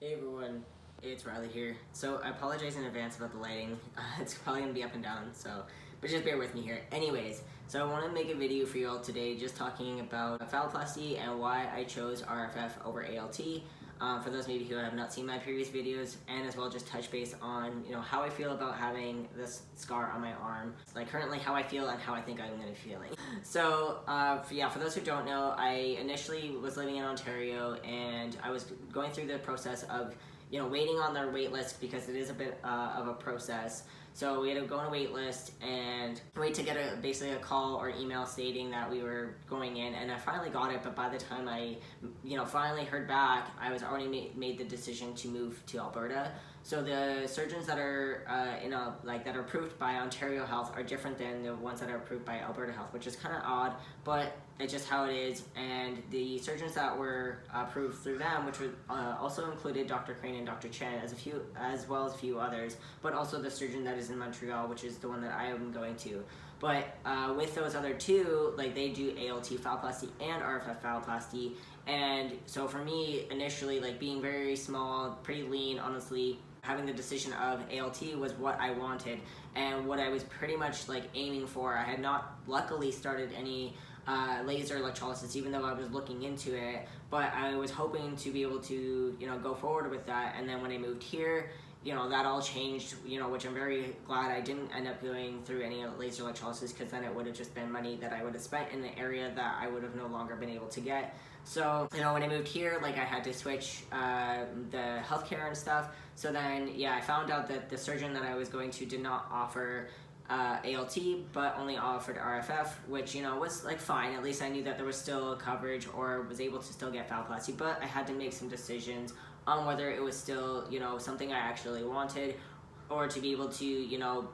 Hey everyone, it's Riley here. So I apologize in advance about the lighting. It's probably gonna be up and down, but just bear with me here. Anyways, so I want to make a video for you all today just talking about phalloplasty and why I chose RFF over ALT. For those maybe who have not seen my previous videos, and as well just touch base on how I feel about having this scar on my arm, like currently how I feel and how I think I'm gonna be feeling. So for those who don't know, I initially was living in Ontario and I was going through the process of waiting on their wait list because it is a bit of a process. So we had to go on a wait list and wait to get basically a call or email stating that we were going in, and I finally got it, but by the time I finally heard back, I was already made the decision to move to Alberta. So the surgeons that are that are approved by Ontario Health are different than the ones that are approved by Alberta Health, which is kind of odd, but it's just how it is. And the surgeons that were approved through them, which would also included Dr. Crane and Dr. Chen, as well as a few others, but also the surgeon that is in Montreal, which is the one that I am going to. But with those other two, like, they do ALT phalloplasty and RFF phalloplasty. And so for me, initially, like, being very small, pretty lean, honestly, having the decision of ALT was what I wanted and what I was pretty much like aiming for. I had not luckily started any laser electrolysis, even though I was looking into it, but I was hoping to be able to go forward with that. And then when I moved here, that all changed, which I'm very glad I didn't end up going through any laser electrolysis, because then it would have just been money that I would have spent in an area that I would have no longer been able to get. So, when I moved here, like, I had to switch the healthcare and stuff. So then, yeah, I found out that the surgeon that I was going to did not offer ALT, but only offered RFF, which, was like fine. At least I knew that there was still coverage, or was able to still get phalloplasty, but I had to make some decisions on whether it was still, something I actually wanted, or to be able to,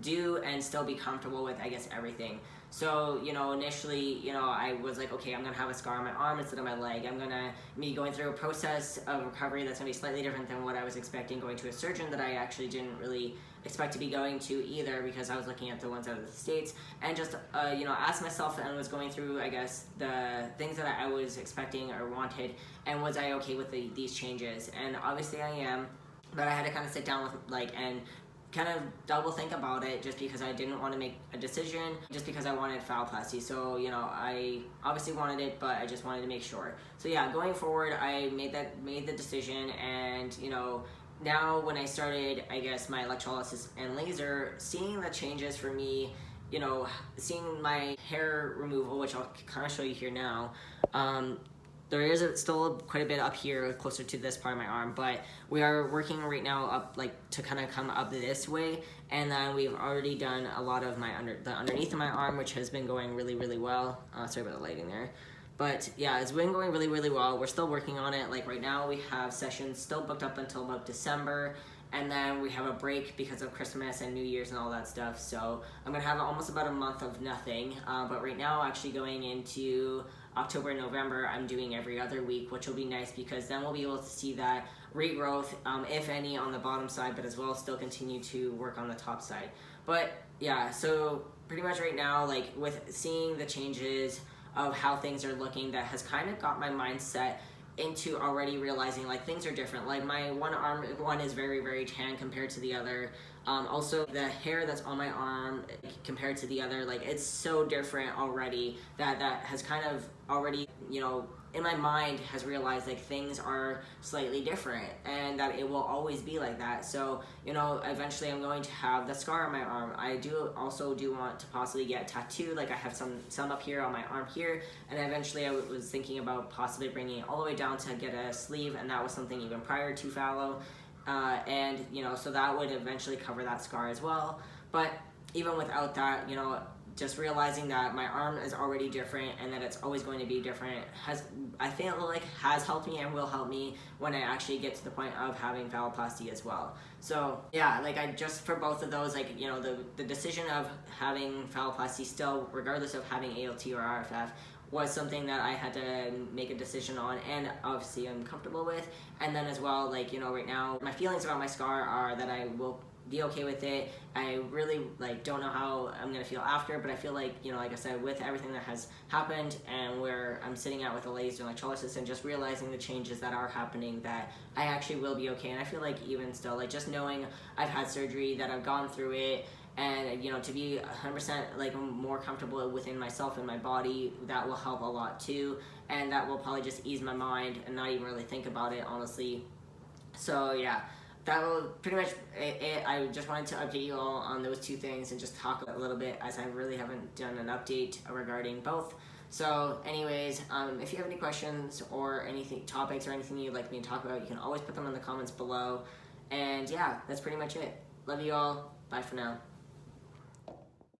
do and still be comfortable with, I guess, everything. So, initially, I was like, okay, I'm gonna have a scar on my arm instead of my leg. I'm gonna be going through a process of recovery that's gonna be slightly different than what I was expecting, going to a surgeon that I actually didn't really expect to be going to either, because I was looking at the ones out of the States, and just, asked myself and was going through, I guess, the things that I was expecting or wanted, and was I okay with these changes? And obviously I am, but I had to kind of sit down with, and kind of double think about it, just because I didn't want to make a decision just because I wanted phalloplasty. So I obviously wanted it, but I just wanted to make sure. So yeah, going forward, I made the decision, and now when I started, I guess, my electrolysis and laser, seeing the changes for me, seeing my hair removal, which I'll kind of show you here now. There is still quite a bit up here closer to this part of my arm, but we are working right now up, to kind of come up this way, and then we've already done a lot of the underneath of my arm, which has been going really, really well. Sorry about the lighting there. But yeah, it's been going really, really well. We're still working on it. Like, right now we have sessions still booked up until about December, and then we have a break because of Christmas and New Year's and all that stuff. So I'm gonna have almost about a month of nothing. But right now, actually going into October and November, I'm doing every other week, which will be nice, because then we'll be able to see that regrowth, if any, on the bottom side, but as well still continue to work on the top side. But yeah, so pretty much right now, like, with seeing the changes of how things are looking, that has kind of got my mindset into already realizing, like, things are different. Like, my one is very, very tan compared to the other. Also, the hair that's on my arm compared to the other, like, it's so different already, that has kind of already, in my mind, has realized, like, things are slightly different, and that it will always be like that. So, eventually I'm going to have the scar on my arm. I also do want to possibly get tattooed. Like, I have some up here on my arm here, and eventually I was thinking about possibly bringing it all the way down to get a sleeve, and that was something even prior to fallow. And so that would eventually cover that scar as well. But even without that, just realizing that my arm is already different, and that it's always going to be different, I feel like has helped me and will help me when I actually get to the point of having phalloplasty as well. So yeah, like, I just, for both of those, like, the decision of having phalloplasty still, regardless of having ALT or RFF, was something that I had to make a decision on, and obviously I'm comfortable with. And then as well, like, you know, right now my feelings about my scar are that I will be okay with it. I really like don't know how I'm gonna feel after, but I feel like, you know, like I said, with everything that has happened and where I'm sitting at with the laser electrolysis and just realizing the changes that are happening, that I actually will be okay. And I feel like even still, like just knowing I've had surgery, that I've gone through it, and you know, to be 100% like more comfortable within myself and my body, that will help a lot too. And that will probably just ease my mind and not even really think about it, honestly. So yeah, that will pretty much it. I just wanted to update you all on those two things and just talk a little bit, as I really haven't done an update regarding both. So anyways, if you have any questions or anything, topics or anything you'd like me to talk about, you can always put them in the comments below. And yeah, that's pretty much it. Love you all. Bye for now.